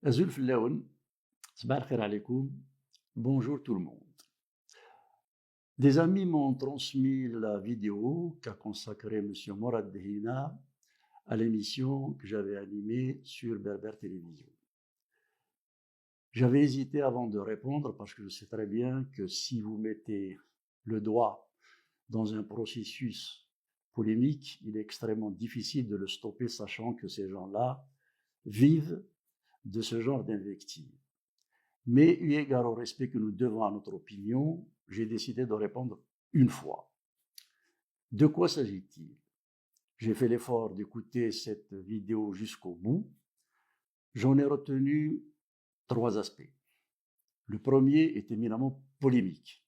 Azul Flaoun, Sabah al-Khair alaikum, bonjour tout le monde. Des amis m'ont transmis la vidéo qu'a consacrée M. Morad Dehina à l'émission que j'avais animée sur Berber Télévision. J'avais hésité avant de répondre parce que je sais très bien que si vous mettez le doigt dans un processus polémique, il est extrêmement difficile de le stopper, sachant que ces gens-là vivent de ce genre d'invectives. Mais eu égard au respect que nous devons à notre opinion, j'ai décidé de répondre une fois. De quoi s'agit-il? J'ai fait l'effort d'écouter cette vidéo jusqu'au bout. J'en ai retenu 3 aspects. Le premier est éminemment polémique.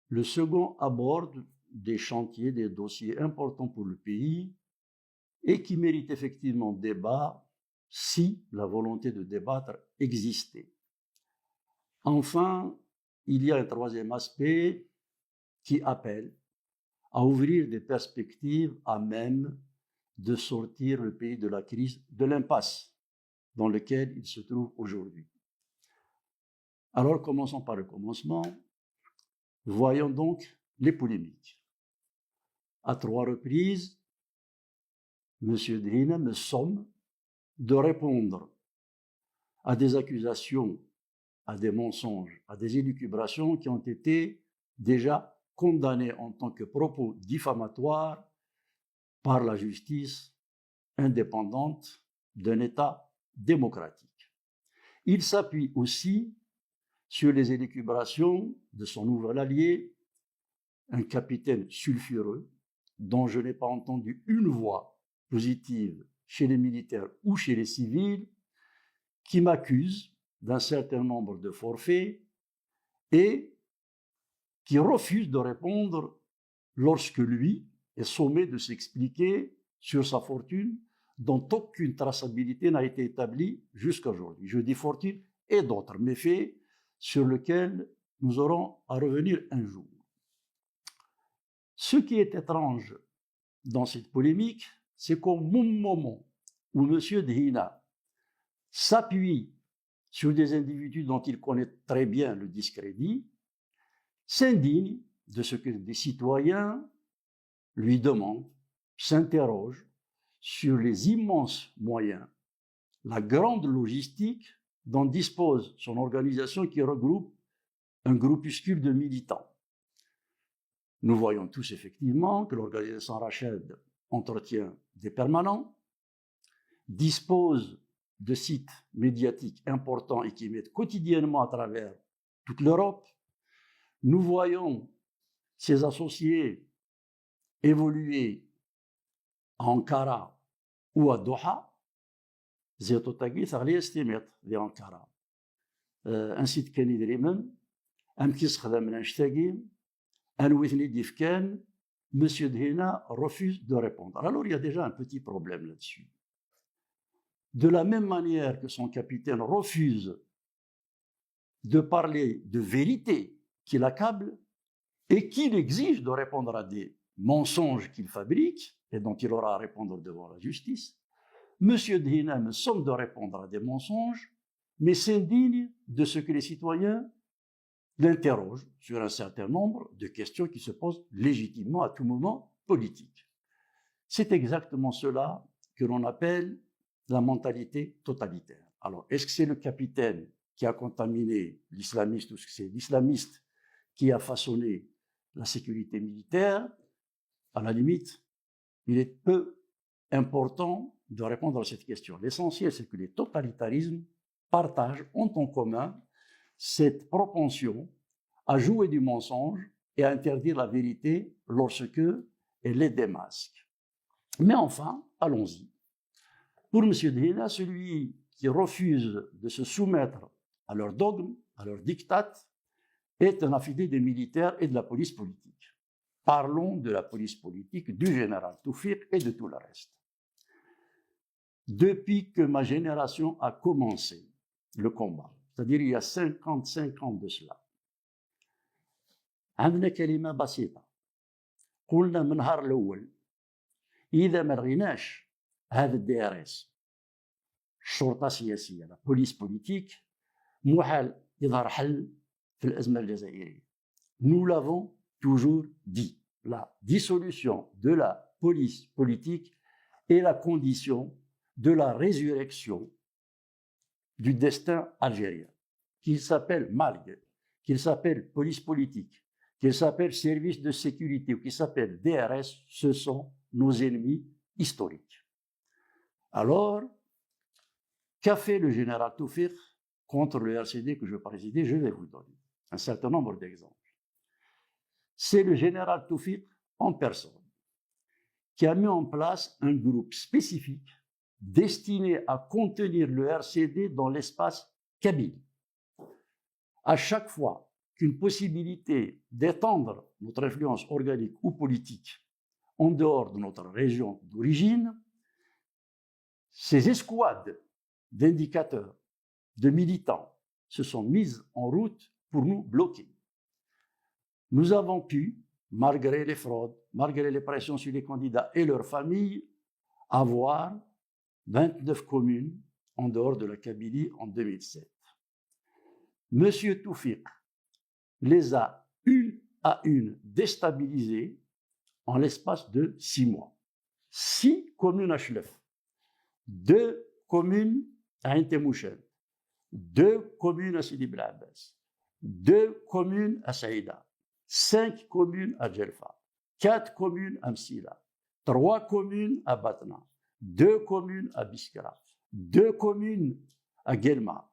Le second aborde des chantiers, des dossiers importants pour le pays et qui méritent effectivement débat si la volonté de débattre existait. Enfin, il y a un troisième aspect qui appelle à ouvrir des perspectives à même de sortir le pays de la crise, de l'impasse dans laquelle il se trouve aujourd'hui. Alors, commençons par le commencement. Voyons donc les polémiques. À 3 reprises, M. Dehina me somme de répondre à des accusations, à des mensonges, à des élucubrations qui ont été déjà condamnées en tant que propos diffamatoires par la justice indépendante d'un État démocratique. Il s'appuie aussi sur les élucubrations de son nouvel allié, un capitaine sulfureux dont je n'ai pas entendu une voix positive chez les militaires ou chez les civils, qui m'accuse d'un certain nombre de forfaits et qui refuse de répondre lorsque lui est sommé de s'expliquer sur sa fortune dont aucune traçabilité n'a été établie jusqu'à aujourd'hui. Je dis fortune et d'autres méfaits sur lesquels nous aurons à revenir un jour. Ce qui est étrange dans cette polémique, c'est qu'au moment où M. Dehina s'appuie sur des individus dont il connaît très bien le discrédit, s'indigne de ce que des citoyens lui demandent, s'interrogent sur les immenses moyens, la grande logistique dont dispose son organisation qui regroupe un groupuscule de militants. Nous voyons tous effectivement que l'organisation Rached entretient des permanents, dispose de sites médiatiques importants et qui émettent quotidiennement à travers toute l'Europe. Nous voyons ses associés évoluer à Ankara ou à Doha. زيتوتاقي ثغلي استيميت دي أنقرة انسيت كان يدريمن أمكيس خدام نشتاقي أنويثني ديفكان Monsieur Dehina refuse de répondre. Alors il y a déjà un petit problème là-dessus. De la même manière que son capitaine refuse de parler de vérité qui l'accable et qu'il exige de répondre à des mensonges qu'il fabrique et dont il aura à répondre devant la justice, M. Dehina me somme de répondre à des mensonges, mais s'indigne de ce que les citoyens l'interrogent sur un certain nombre de questions qui se posent légitimement à tout moment politiques. C'est exactement cela que l'on appelle la mentalité totalitaire. Alors, est-ce que c'est le capitaine qui a contaminé l'islamiste ou est-ce que c'est l'islamiste qui a façonné la sécurité militaire? À la limite, il est peu important de répondre à cette question. L'essentiel, c'est que les totalitarismes partagent, ont en commun cette propension à jouer du mensonge et à interdire la vérité lorsque elle les démasque. Mais enfin, allons-y. Pour M. Dehina, celui qui refuse de se soumettre à leurs dogmes, à leurs diktats, est un affidé des militaires et de la police politique. Parlons de la police politique, du général Toufik et de tout le reste. Depuis que ma génération a commencé le combat, c'est-à-dire il y a 55 ans de cela, عندنا كلمة بسيطة قلنا من النهار الأول إذا ما لغيناش هذا الدي ار اس الشرطة السياسية la police politique محال يظهر حل في الأزمة الجزائرية. Nous l'avons toujours dit. La dissolution de la police politique est la condition de la résurrection du destin algérien, qu'il s'appelle MALG, qu'il s'appelle police politique, qu'il s'appelle service de sécurité ou qu'il s'appelle DRS, ce sont nos ennemis historiques. Alors, qu'a fait le général Toufik contre le RCD que je présidais? Je vais vous donner un certain nombre d'exemples. C'est le général Toufik en personne qui a mis en place un groupe spécifique destiné à contenir le RCD dans l'espace kabyle. À chaque fois qu'une possibilité d'étendre notre influence organique ou politique en dehors de notre région d'origine, ces escouades d'indicateurs, de militants se sont mises en route pour nous bloquer. Nous avons pu, malgré les fraudes, malgré les pressions sur les candidats et leurs familles, avoir 29 communes en dehors de la Kabylie en 2007. Monsieur Toufik les a une à une déstabilisées en l'espace de 6 mois. 6 communes à Chlef, 2 communes à Intemouchen, 2 communes à Sidi Bel Abbas, 2 communes à Saïda, 5 communes à Djelfa, 4 communes à Msila, 3 communes à Batna, 2 communes à Biskra, 2 communes à Guelma.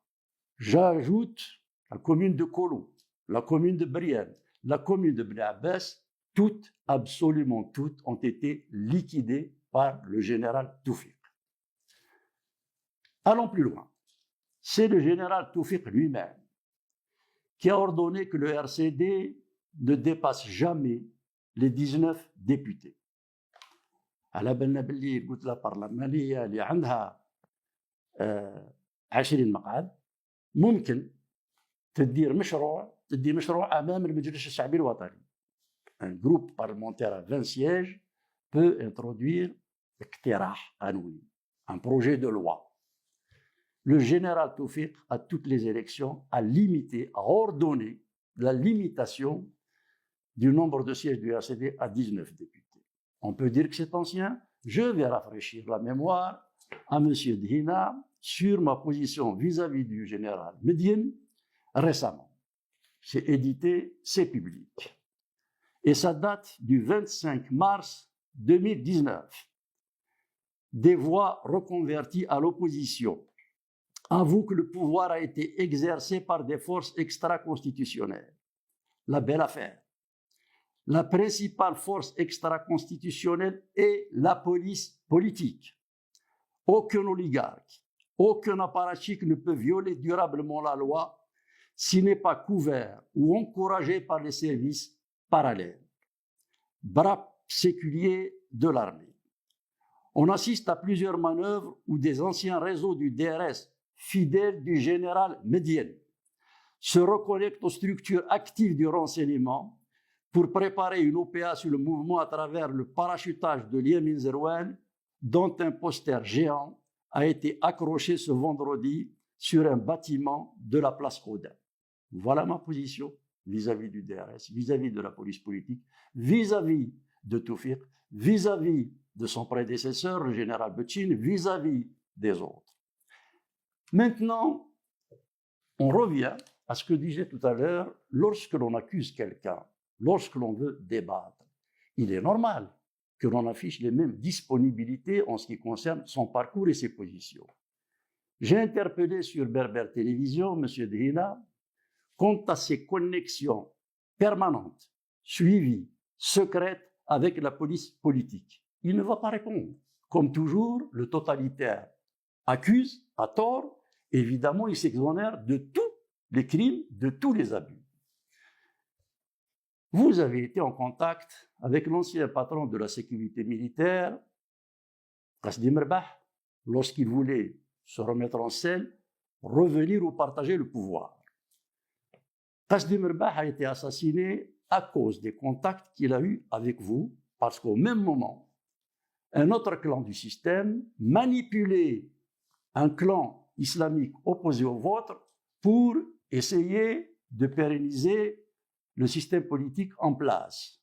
J'ajoute la commune de Kolo, la commune de Brienne, la commune de Bel Abbas, toutes, absolument toutes, ont été liquidées par le général Toufik. Allons plus loin. C'est le général Toufik lui-même qui a ordonné que le RCD ne dépasse jamais les 19 députés. على بالنا باللي الكتله البرلمانيه اللي عندها 20 مقعد ممكن تدير مشروع امام المجلس الشعبي الوطني. Un groupe parlementaire à 20 sièges peut introduire اقتراح قانوني, un projet de loi. Le général Toufik, à toutes les élections, a limité, a ordonné la limitation du nombre de sièges du RCD à 19 députés. On peut dire que c'est ancien. Je vais rafraîchir la mémoire à M. Dhina sur ma position vis-à-vis du général Medine récemment. C'est édité, c'est public. Et ça date du 25 mars 2019. Des voix reconverties à l'opposition avouent que le pouvoir a été exercé par des forces extra-constitutionnelles. La belle affaire. La principale force extra-constitutionnelle est la police politique. Aucun oligarque, aucun apparatchik ne peut violer durablement la loi s'il n'est pas couvert ou encouragé par les services parallèles. Bras séculiers de l'armée. On assiste à plusieurs manœuvres où des anciens réseaux du DRS, fidèles du général Medine, se reconnectent aux structures actives du renseignement pour préparer une OPA sur le mouvement à travers le parachutage de Yemin Zerouane, dont un poster géant a été accroché ce vendredi sur un bâtiment de la place Rodin. Voilà ma position vis-à-vis du DRS, vis-à-vis de la police politique, vis-à-vis de Toufik, vis-à-vis de son prédécesseur, le général Betchine, vis-à-vis des autres. Maintenant, on revient à ce que disais tout à l'heure, lorsque l'on accuse quelqu'un, lorsque l'on veut débattre, il est normal que l'on affiche les mêmes disponibilités en ce qui concerne son parcours et ses positions. J'ai interpellé sur Berber Télévision M. Dhina quant à ses connexions permanentes, suivies, secrètes avec la police politique. Il ne va pas répondre. Comme toujours, le totalitaire accuse à tort. Évidemment, il s'exonère de tous les crimes, de tous les abus. Vous avez été en contact avec l'ancien patron de la sécurité militaire, Qasdim Rbah, lorsqu'il voulait se remettre en scène, revenir ou partager le pouvoir. Qasdim Rbah a été assassiné à cause des contacts qu'il a eus avec vous, parce qu'au même moment, un autre clan du système manipulait un clan islamique opposé au vôtre pour essayer de pérenniser le système politique en place.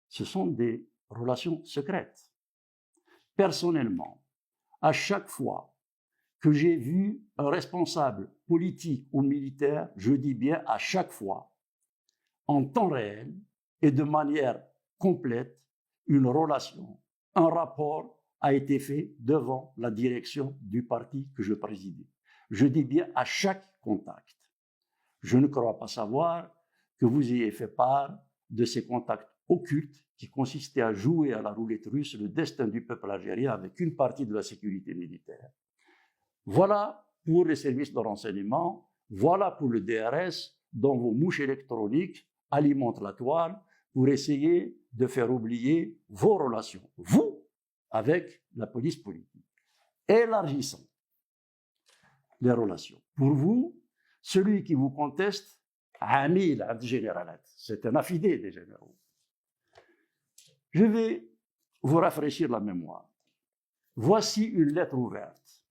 Ce sont des relations secrètes. Personnellement, à chaque fois que j'ai vu un responsable politique ou militaire, je dis bien à chaque fois, en temps réel et de manière complète, une relation, un rapport a été fait devant la direction du parti que je présidais. Je dis bien à chaque contact. Je ne crois pas savoir que vous ayez fait part de ces contacts occultes qui consistaient à jouer à la roulette russe le destin du peuple algérien avec une partie de la sécurité militaire. Voilà pour les services de renseignement, voilà pour le DRS dont vos mouches électroniques alimentent la toile pour essayer de faire oublier vos relations, vous, avec la police politique. Élargissons les relations. Pour vous, celui qui vous conteste, Amil Généralat, c'est un affidé des généraux. Je vais vous rafraîchir la mémoire. Voici une lettre ouverte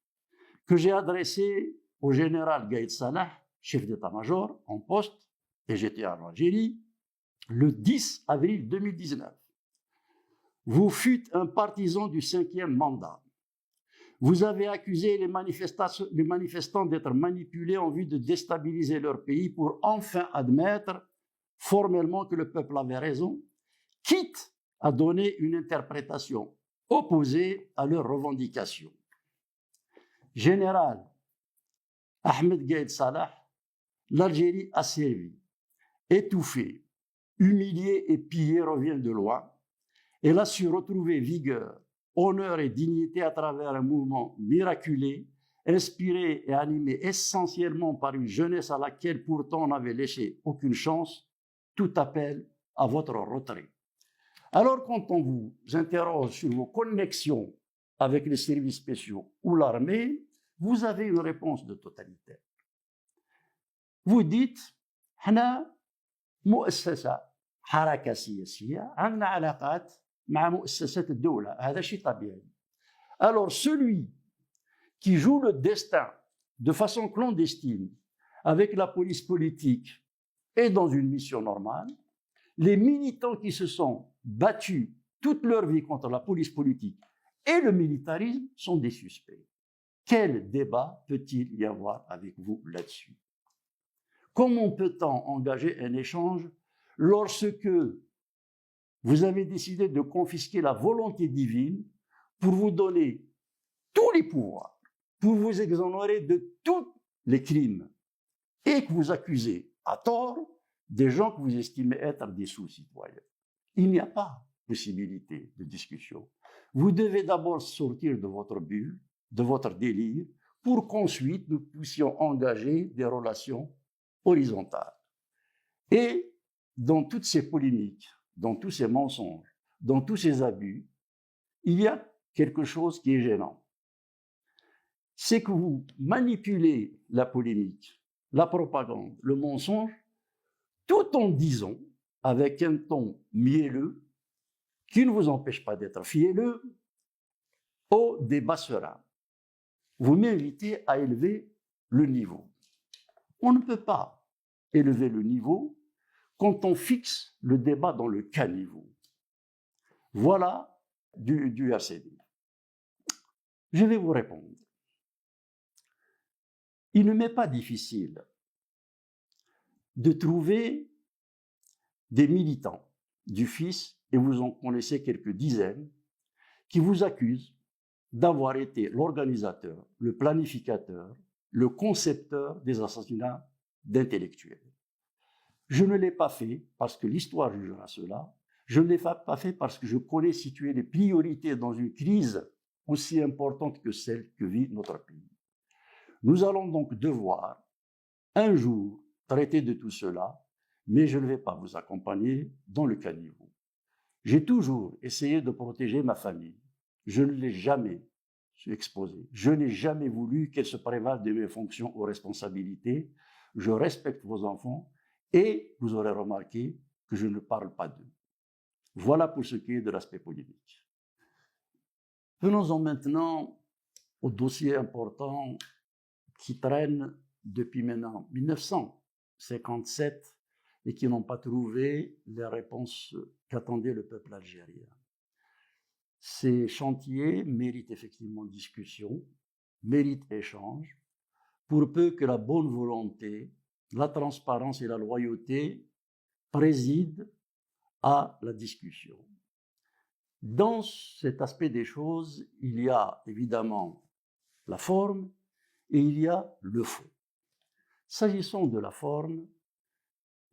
que j'ai adressée au général Gaïd Salah, chef d'état-major en poste, et j'étais en Algérie, le 10 avril 2019. Vous fûtes un partisan du 5e mandat. Vous avez accusé les manifestants d'être manipulés en vue de déstabiliser leur pays pour enfin admettre formellement que le peuple avait raison, quitte à donner une interprétation opposée à leurs revendications. Général Ahmed Gaïd Salah, l'Algérie a servi, étouffée, humiliée et pillée revient de loin. Elle a su retrouver vigueur, honneur et dignité à travers un mouvement miraculé, inspiré et animé essentiellement par une jeunesse à laquelle pourtant on n'avait laissé aucune chance. Tout appel à votre retrait. Alors quand on vous interroge sur vos connexions avec les services spéciaux ou l'armée, vous avez une réponse de totalitaire. Vous dites, حنا مؤسسة حركة سياسية عندنا علاقات مع مؤسسات الدولة، هذا شيء طبيعي. Alors celui qui joue le destin de façon clandestine avec la police politique est dans une mission normale. Les militants qui se sont battus toute leur vie contre la police politique et le militarisme sont des suspects. Quel débat peut-il y avoir avec vous là-dessus? Comment peut-on engager un échange lorsque vous avez décidé de confisquer la volonté divine pour vous donner tous les pouvoirs, pour vous exonérer de tous les crimes et que vous accusez à tort des gens que vous estimez être des sous-citoyens? Il n'y a pas possibilité de discussion. Vous devez d'abord sortir de votre bulle, de votre délire, pour qu'ensuite nous puissions engager des relations horizontales. Et dans toutes ces polémiques, dans tous ces mensonges, dans tous ces abus, il y a quelque chose qui est gênant. C'est que vous manipulez la polémique, la propagande, le mensonge, tout en disant, avec un ton mielleux, qui ne vous empêche pas d'être fielleux, au débat serein. Vous m'invitez à élever le niveau. On ne peut pas élever le niveau quand on fixe le débat dans le caniveau. Voilà du ACD. Je vais vous répondre. Il ne m'est pas difficile de trouver des militants du FIS, et vous en connaissez quelques dizaines, qui vous accusent d'avoir été l'organisateur, le planificateur, le concepteur des assassinats d'intellectuels. Je ne l'ai pas fait parce que l'histoire jugera cela. Je ne l'ai pas fait parce que je connais situer les priorités dans une crise aussi importante que celle que vit notre pays. Nous allons donc devoir un jour traiter de tout cela, mais je ne vais pas vous accompagner dans le caniveau. J'ai toujours essayé de protéger ma famille. Je ne l'ai jamais exposée. Je n'ai jamais voulu qu'elle se prévale de mes fonctions ou responsabilités. Je respecte vos enfants et vous aurez remarqué que je ne parle pas d'eux. Voilà pour ce qui est de l'aspect polémique. Venons-en maintenant aux dossiers importants qui traînent depuis maintenant 1957 et qui n'ont pas trouvé les réponses qu'attendait le peuple algérien. Ces chantiers méritent effectivement discussion, méritent échange, pour peu que la bonne volonté, la transparence et la loyauté président à la discussion. Dans cet aspect des choses, il y a évidemment la forme et il y a le fond. S'agissant de la forme,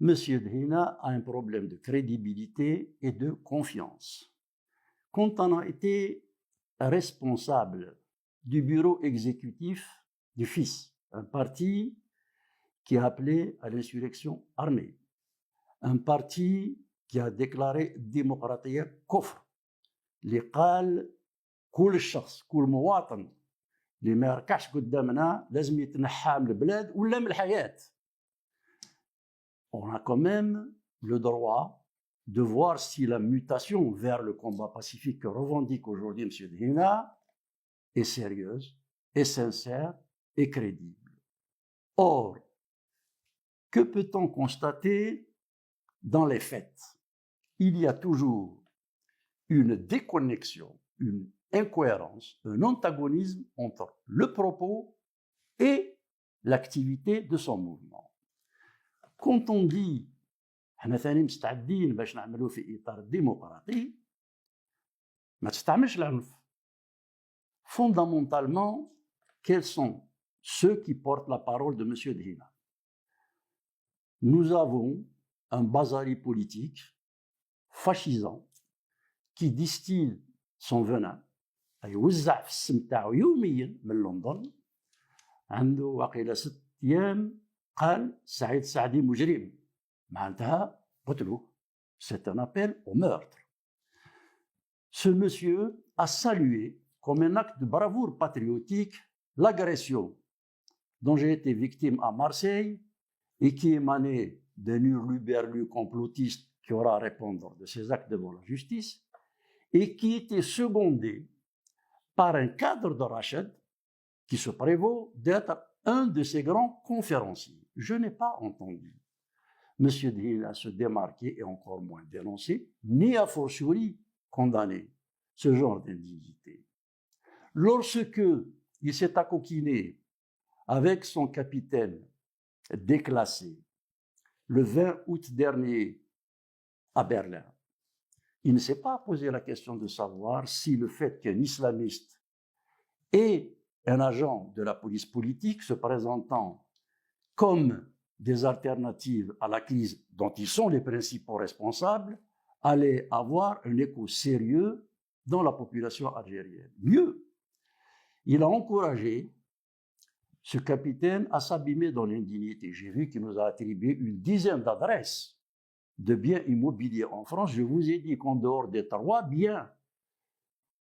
M. Dhina a un problème de crédibilité et de confiance. Quand on a été responsable du bureau exécutif du FIS, un parti qui a appelé à l'insurrection armée, un parti qui a déclaré démocratie kofr, اللي قال كل شخص كل مواطن اللي ما يركعش قدامنا لازم يتنحى من البلاد ولا من الحياة. On a quand même le droit de voir si la mutation vers le combat pacifique que revendique aujourd'hui M. Dhina est sérieuse, est sincère et crédible. Or, que peut-on constater dans les faits? Il y a toujours une déconnexion, une incohérence, un antagonisme entre le propos et l'activité de son mouvement. Quand on dit حنا ثاني مستعدين باش نعملوا في اطار ديمقراطي ما تستعملش العنف. Fondamentalement, quels sont ceux qui portent la parole de M. Dhina? Nous avons un bazari politique fascisant qui distille son venin, يوزع في السم تاعو يوميا من لندن. عنده واقيلا 6 أيام قال سعيد السعدي مجرم، معناتها قتلوه. C'est un appel au meurtre. Ce monsieur a salué comme un acte de bravoure patriotique l'agression dont j'ai été victime à Marseille et qui émanait d'un hurluberlu complotiste qui aura à répondre de ses actes devant la justice et qui était secondé par un cadre de Rachid qui se prévaut d'être un de ses grands conférenciers. Je n'ai pas entendu M. Dhina se démarquer et encore moins dénoncer, ni a fortiori condamner ce genre d'indignité. Lorsque il s'est accoquiné avec son capitaine déclassé le 20 août dernier à Berlin, il ne s'est pas posé la question de savoir si le fait qu'un islamiste et un agent de la police politique se présentant comme des alternatives à la crise dont ils sont les principaux responsables allaient avoir un écho sérieux dans la population algérienne. Mieux, il a encouragé ce capitaine à s'abîmer dans l'indignité. J'ai vu qu'il nous a attribué une dizaine d'adresses de biens immobiliers en France. Je vous ai dit qu'en dehors des 3 biens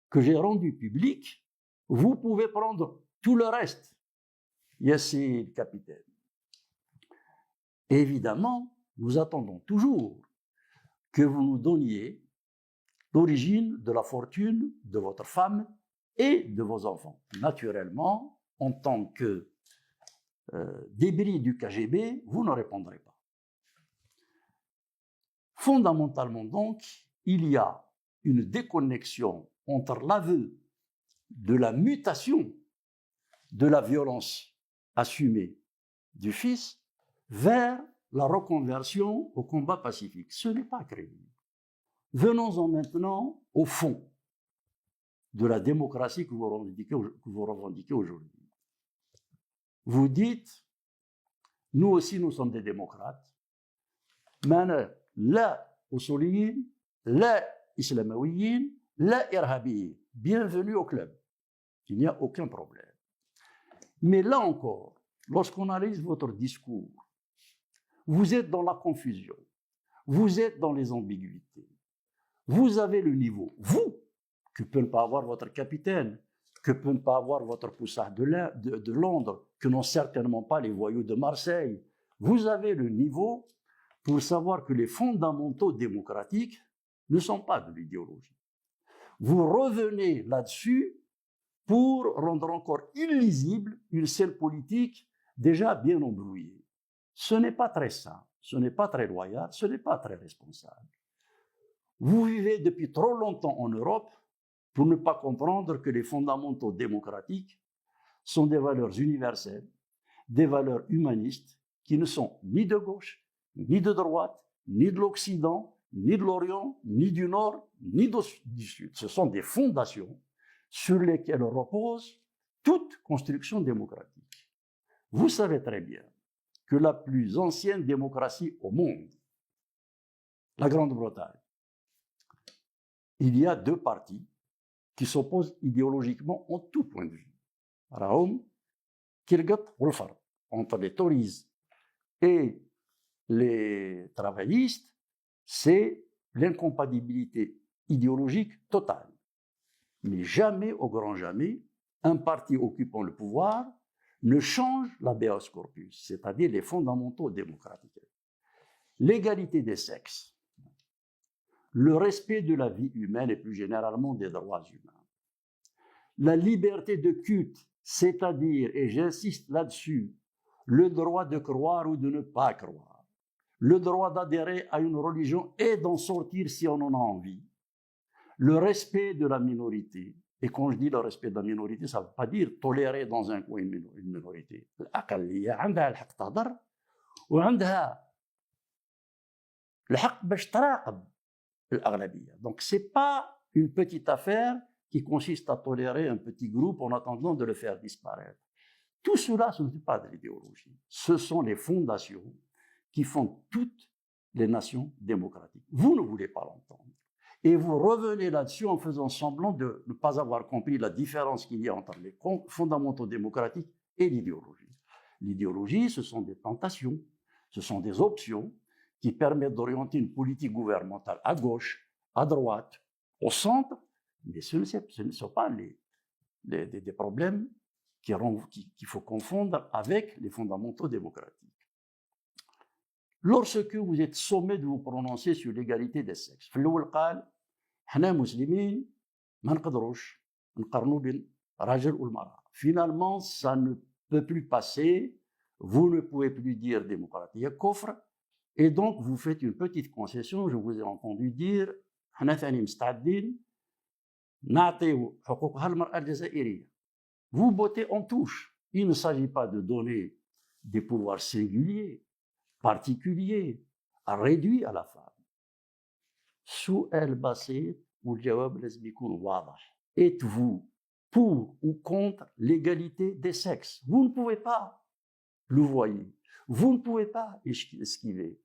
que j'ai rendus publics, vous pouvez prendre tout le reste. Yassine, le capitaine. Évidemment, nous attendons toujours que vous nous donniez l'origine de la fortune de votre femme et de vos enfants. Naturellement, en tant que débris du KGB, vous ne répondrez pas. Fondamentalement donc, il y a une déconnexion entre l'aveu de la mutation de la violence assumée du fils vers la reconversion au combat pacifique. Ce n'est pas crédible. Venons-en maintenant au fond de la démocratie que vous revendiquez aujourd'hui. Vous dites, nous aussi nous sommes des démocrates, mais la usuliyin, la islamawiyin, la irhabiyin. Bienvenue au club. Il n'y a aucun problème. Mais là encore, lorsqu'on analyse votre discours, vous êtes dans la confusion, vous êtes dans les ambiguïtés. Vous avez le niveau, vous, que peut ne pas avoir votre capitaine, que peut ne pas avoir votre poussard de Londres, que n'ont certainement pas les voyous de Marseille. Vous avez le niveau pour savoir que les fondamentaux démocratiques ne sont pas de l'idéologie. Vous revenez là-dessus pour rendre encore illisible une scène politique déjà bien embrouillée. Ce n'est pas très sain, ce n'est pas très loyal, ce n'est pas très responsable. Vous vivez depuis trop longtemps en Europe pour ne pas comprendre que les fondamentaux démocratiques sont des valeurs universelles, des valeurs humanistes qui ne sont ni de gauche, ni de droite, ni de l'Occident, ni de l'Orient, ni du Nord, ni du Sud. Ce sont des fondations sur lesquelles repose toute construction démocratique. Vous savez très bien que la plus ancienne démocratie au monde, la Grande-Bretagne, il y a deux partis qui s'opposent idéologiquement en tout point de vue. Raoum, Kirgat Wolfar, entre les Tories et les travaillistes, c'est l'incompatibilité idéologique totale. Mais jamais, au grand jamais, un parti occupant le pouvoir ne change l'habeas corpus, c'est-à-dire les fondamentaux démocratiques. L'égalité des sexes, le respect de la vie humaine et plus généralement des droits humains, la liberté de culte, c'est-à-dire, et j'insiste là-dessus, le droit de croire ou de ne pas croire, le droit d'adhérer à une religion et d'en sortir si on en a envie, le respect de la minorité. Et quand je dis le respect de la minorité, ça ne veut pas dire tolérer dans un coin une minorité. الأقلية عندها الحق تهضر وعندها الحق باش تراقب الأغلبية. Donc ce n'est pas une petite affaire qui consiste à tolérer un petit groupe en attendant de le faire disparaître. Tout cela, ce n'est pas de l'idéologie. Ce sont les fondations qui font toutes les nations démocratiques. Vous ne voulez pas l'entendre. Et vous revenez là-dessus en faisant semblant de ne pas avoir compris la différence qu'il y a entre les fondamentaux démocratiques et l'idéologie. L'idéologie, ce sont des tentations, ce sont des options qui permettent d'orienter une politique gouvernementale à gauche, à droite, au centre, mais ce ne sont pas des problèmes qu'il faut confondre avec les fondamentaux démocratiques. Lorsque vous êtes sommé de vous prononcer sur l'égalité des sexes, في الأول قال حنا مسلمين ما نقدروش نقارنوا بين الرجل والمرأة. Finalement, ça ne peut plus passer. Vous ne pouvez plus dire démocratie كفر. Et donc, vous faites une petite concession. Je vous ai entendu dire حنا ثاني مستعدين نعطيو حقوقها المرأة الجزائرية. Vous bottez en touche. Il ne s'agit pas de donner des pouvoirs singuliers, particulier, réduit à la femme. سؤال بسيط والجواب لازم يكون واضح. Êtes-vous pour ou contre l'égalité des sexes? Vous ne pouvez pas le voyer. Vous ne pouvez pas esquiver.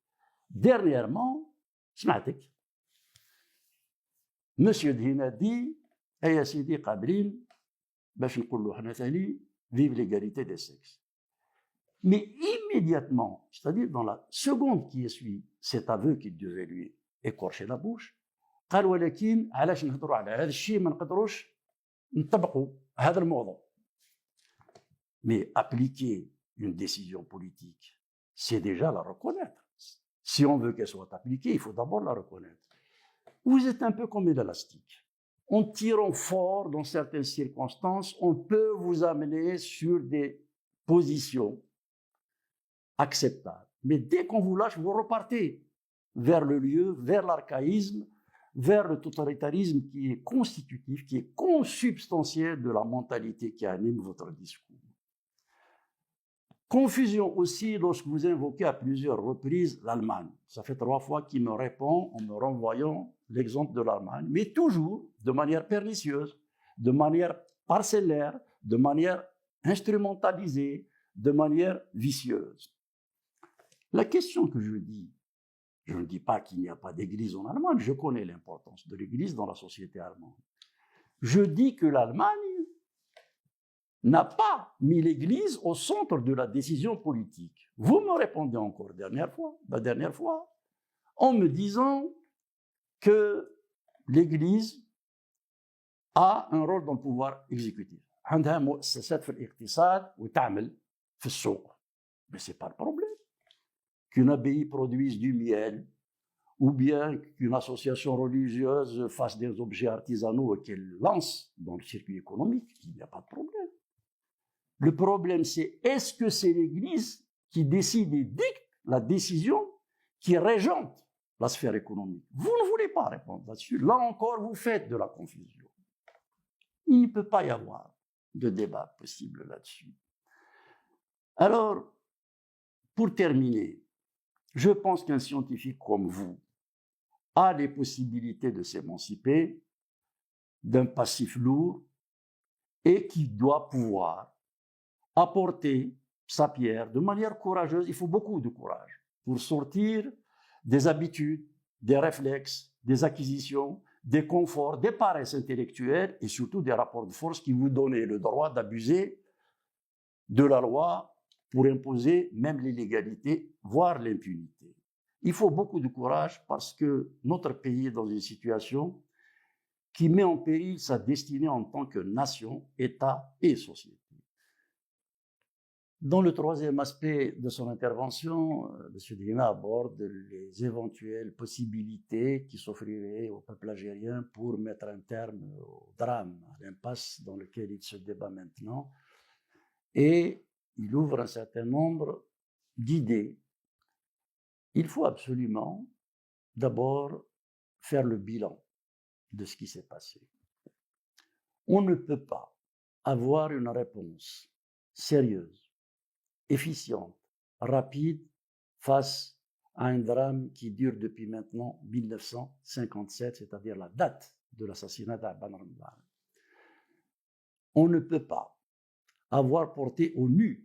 Dernièrement, سمعتك Monsieur Dhina dit يا سيدي قابلين باش نقولوا حنا ثاني vive l'égalité des sexes. Mais immédiatement, c'est-à-dire dans la seconde qui suit cet aveu qui devait lui écorcher la bouche, قال ولكن علاش نهضروا على هذا الشيء ما نقدروش نطبقوا هذا الموضوع. Mais appliquer une décision politique, c'est déjà la reconnaître. Si on veut qu'elle soit appliquée, il faut d'abord la reconnaître. Vous êtes un peu comme un élastique. En tirant fort dans certaines circonstances, on peut vous amener sur des positions acceptable. Mais dès qu'on vous lâche, vous repartez vers le lieu, vers l'archaïsme, vers le totalitarisme qui est constitutif, qui est consubstantiel de la mentalité qui anime votre discours. Confusion aussi lorsque vous invoquez à plusieurs reprises l'Allemagne. Ça fait 3 fois qu'il me répond en me renvoyant l'exemple de l'Allemagne, mais toujours de manière pernicieuse, de manière parcellaire, de manière instrumentalisée, de manière vicieuse. La question que je dis, je ne dis pas qu'il n'y a pas d'église en Allemagne, je connais l'importance de l'église dans la société allemande. Je dis que l'Allemagne n'a pas mis l'église au centre de la décision politique. Vous me répondez encore la dernière fois, en me disant que l'église a un rôle dans le pouvoir exécutif. عندها مؤسسات في الاقتصاد وتعمل في السوق. Mais ce n'est pas le problème. Qu'une abbaye produise du miel, ou bien qu'une association religieuse fasse des objets artisanaux et qu'elle lance dans le circuit économique, il n'y a pas de problème. Le problème, c'est est-ce que c'est l'Église qui décide et dicte la décision qui régente la sphère économique? Vous ne voulez pas répondre là-dessus. Là encore, vous faites de la confusion. Il ne peut pas y avoir de débat possible là-dessus. Alors, pour terminer, je pense qu'un scientifique comme vous a les possibilités de s'émanciper d'un passif lourd et qui doit pouvoir apporter sa pierre de manière courageuse. Il faut beaucoup de courage pour sortir des habitudes, des réflexes, des acquisitions, des conforts, des paresses intellectuelles et surtout des rapports de force qui vous donnent le droit d'abuser de la loi pour imposer même l'illégalité, voire l'impunité. Il faut beaucoup de courage parce que notre pays est dans une situation qui met en péril sa destinée en tant que nation, État et société. Dans le troisième aspect de son intervention, M. Dina aborde les éventuelles possibilités qui s'offriraient au peuple algérien pour mettre un terme au drame, à l'impasse dans lequel il se débat maintenant. Et il ouvre un certain nombre d'idées. Il faut absolument d'abord faire le bilan de ce qui s'est passé. On ne peut pas avoir une réponse sérieuse, efficiente, rapide, face à un drame qui dure depuis maintenant 1957, c'est-à-dire la date de l'assassinat d'Abban Ramdan. On ne peut pas avoir porté au nu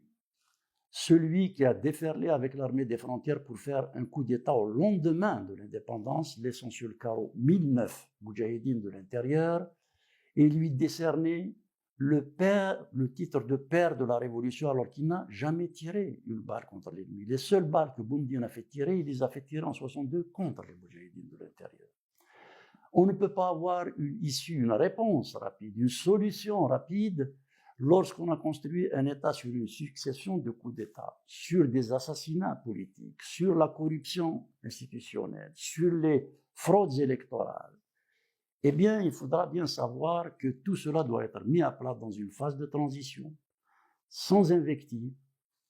celui qui a déferlé avec l'armée des frontières pour faire un coup d'État au lendemain de l'indépendance, laissant sur le carreau 1009 moudjahidines de l'intérieur, et lui décerner le titre de père de la révolution alors qu'il n'a jamais tiré une balle contre l'ennemi. Les seules balles que Boumediene a fait tirer, il les a fait tirer en 62 contre les moudjahidines de l'intérieur. On ne peut pas avoir une issue, une réponse rapide, une solution rapide lorsqu'on a construit un État sur une succession de coups d'État, sur des assassinats politiques, sur la corruption institutionnelle, sur les fraudes électorales. Eh bien, il faudra bien savoir que tout cela doit être mis à plat dans une phase de transition, sans invective,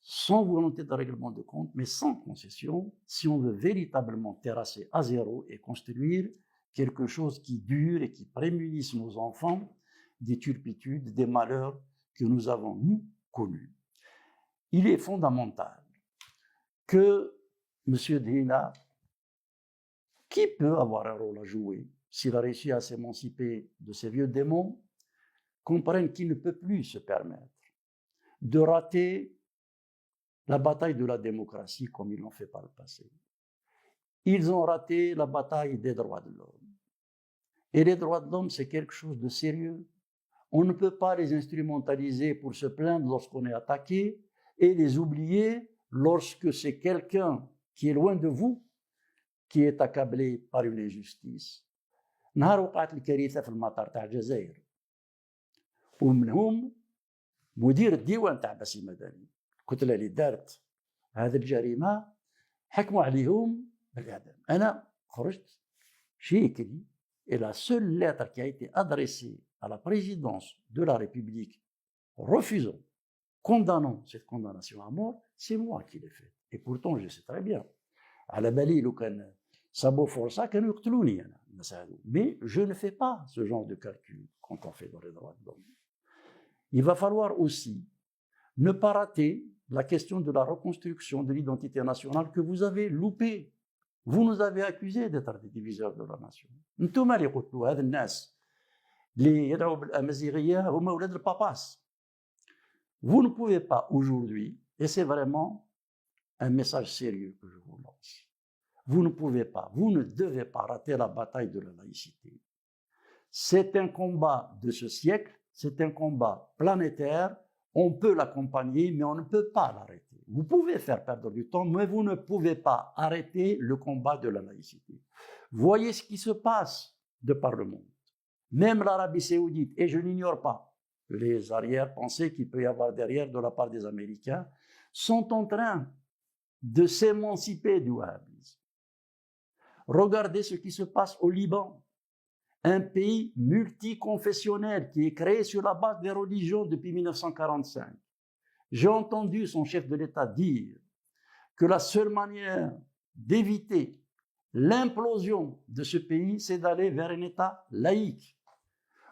sans volonté de règlement de compte, mais sans concession, si on veut véritablement terrasser à zéro et construire quelque chose qui dure et qui prémunisse nos enfants des turpitudes, des malheurs que nous avons, nous, connus. Il est fondamental que M. Dina, qui peut avoir un rôle à jouer s'il a réussi à s'émanciper de ces vieux démons, comprenne qu'il ne peut plus se permettre de rater la bataille de la démocratie comme ils l'ont fait par le passé. Ils ont raté la bataille des droits de l'homme. Et les droits de l'homme, c'est quelque chose de sérieux. On ne peut pas les instrumentaliser pour se plaindre lorsqu'on est attaqué et les oublier lorsque c'est quelqu'un qui est loin de vous qui est accablé par une injustice. نهار وقعت الكارثة في المطار تاع الجزائر ومنهم مدير الديوان تاع باسي مدني الكتلة اللي دارت هذه الجريمة حكموا عليهم بالإعدام. أنا خرجت j'ai écrit et la seule lettre qui a été adressée à la présidence de la République refusant, condamnant cette condamnation à mort, c'est moi qui l'ai faite. Et pourtant, je sais très bien. على بالي لو كان صابوا فرصة كانوا يقتلوني أنا. Mais je ne fais pas ce genre de calcul quand on fait dans les droits de l'homme. Il va falloir aussi ne pas rater la question de la reconstruction de l'identité nationale que vous avez loupée. Vous nous avez accusés d'être des diviseurs de la nation. انتم اللي قلتوا هذا الناس اللي يدعوا بالأمازيغية هم أولاد الباباس. Vous ne pouvez pas aujourd'hui, et c'est vraiment un message sérieux que je vous lance, vous ne pouvez pas, vous ne devez pas rater la bataille de la laïcité. C'est un combat de ce siècle, c'est un combat planétaire, on peut l'accompagner, mais on ne peut pas l'arrêter. Vous pouvez faire perdre du temps, mais vous ne pouvez pas arrêter le combat de la laïcité. Voyez ce qui se passe de par le monde. Même l'Arabie Saoudite, et je n'ignore pas les arrière-pensées qu'il peut y avoir derrière de la part des Américains, sont en train de s'émanciper du wahhabisme. Regardez ce qui se passe au Liban, un pays multiconfessionnel qui est créé sur la base des religions depuis 1945. J'ai entendu son chef de l'État dire que la seule manière d'éviter l'implosion de ce pays, c'est d'aller vers un État laïque.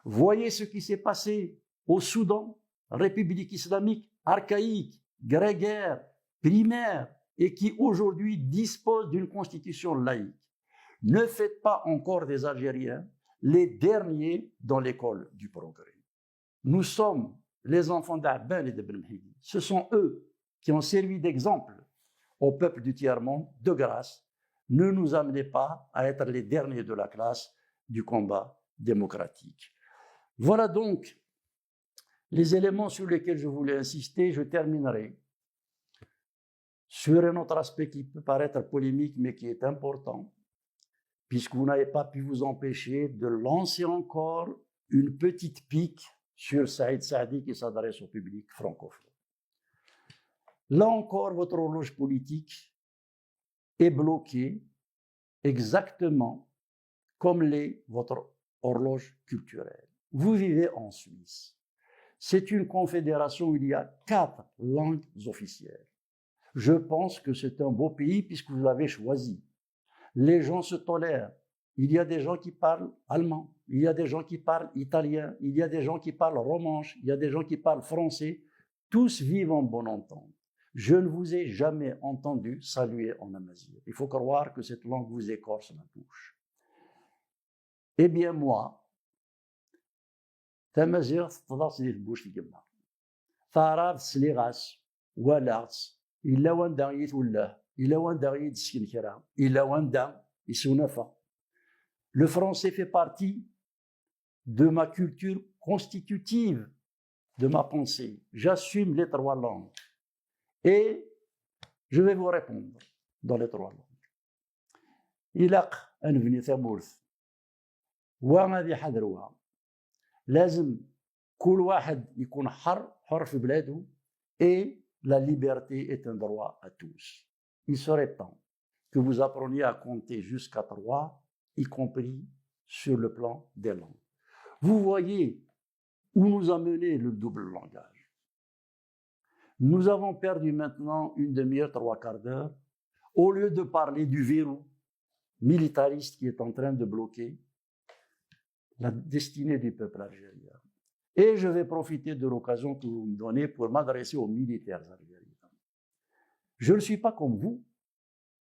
Voyez ce qui s'est passé au Soudan, République islamique archaïque, grégaire, primaire, et qui aujourd'hui dispose d'une constitution laïque. Ne faites pas encore des Algériens les derniers dans l'école du progrès. Nous sommes les enfants d'Abban et de Ben Mhidi. Ce sont eux qui ont servi d'exemple au peuple du tiers-monde. De grâce, ne nous amenez pas à être les derniers de la classe du combat démocratique. Voilà donc les éléments sur lesquels je voulais insister. Je terminerai sur un autre aspect qui peut paraître polémique, mais qui est important, puisque vous n'avez pas pu vous empêcher de lancer encore une petite pique sur Saïd Saadi qui s'adresse au public francophone. Là encore, votre horloge politique est bloquée exactement comme l'est votre horloge culturelle. Vous vivez en Suisse. C'est une confédération où il y a 4 langues officielles. Je pense que c'est un beau pays puisque vous l'avez choisi. Les gens se tolèrent. Il y a des gens qui parlent allemand, il y a des gens qui parlent italien, il y a des gens qui parlent romanche, il y a des gens qui parlent français. Tous vivent en bonne entente. Je ne vous ai jamais entendu saluer en amazigh. Il faut croire que cette langue vous écorce la bouche. Eh bien moi, تمازيغ تطلع ديال البوش الجمع ثارات سليغاس ولارس إلا واندا يتولاه إلا واندا يدسكن كرا إلا واندا يسونفا. Le français fait partie de ma culture constitutive, de ma pensée. J'assume les 3 langues. Et je vais vous répondre dans les 3 langues. إلاق أنبني ثمورث وغادي حذروها. لازم كل واحد يكون حر في بلاده et la liberté est un droit à tous. Il serait temps que vous appreniez à compter jusqu'à 3, y compris sur le plan des langues. Vous voyez où nous a mené le double langage. Nous avons perdu maintenant une demi-heure, 3/4 d'heure, au lieu de parler du verrou militariste qui est en train de bloquer la destinée du peuple algérien. Et je vais profiter de l'occasion que vous me donnez pour m'adresser aux militaires algériens. Je ne suis pas comme vous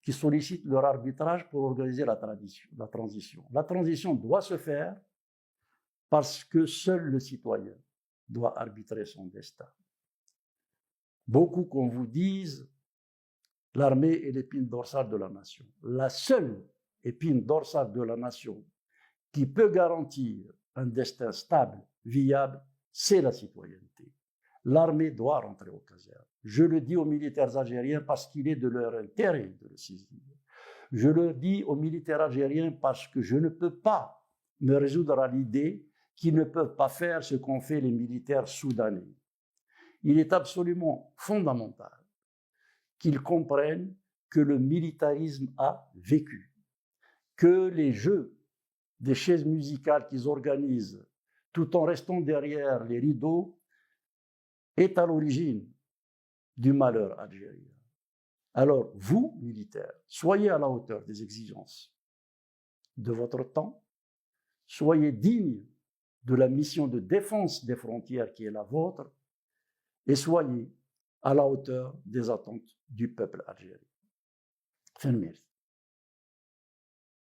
qui sollicitent leur arbitrage pour organiser la transition. La transition doit se faire parce que seul le citoyen doit arbitrer son destin. Beaucoup qu'on vous dise, l'armée est l'épine dorsale de la nation. La seule épine dorsale de la nation qui peut garantir un destin stable, viable, c'est la citoyenneté. L'armée doit rentrer aux casernes. Je le dis aux militaires algériens parce qu'il est de leur intérêt de le saisir. Je le dis aux militaires algériens parce que je ne peux pas me résoudre à l'idée qu'ils ne peuvent pas faire ce qu'ont fait les militaires soudanais. Il est absolument fondamental qu'ils comprennent que le militarisme a vécu, que les jeux des chaises musicales qu'ils organisent tout en restant derrière les rideaux est à l'origine du malheur algérien. Alors, vous, militaires, soyez à la hauteur des exigences de votre temps, soyez dignes de la mission de défense des frontières qui est la vôtre, et soyez à la hauteur des attentes du peuple algérien. Fin de merci.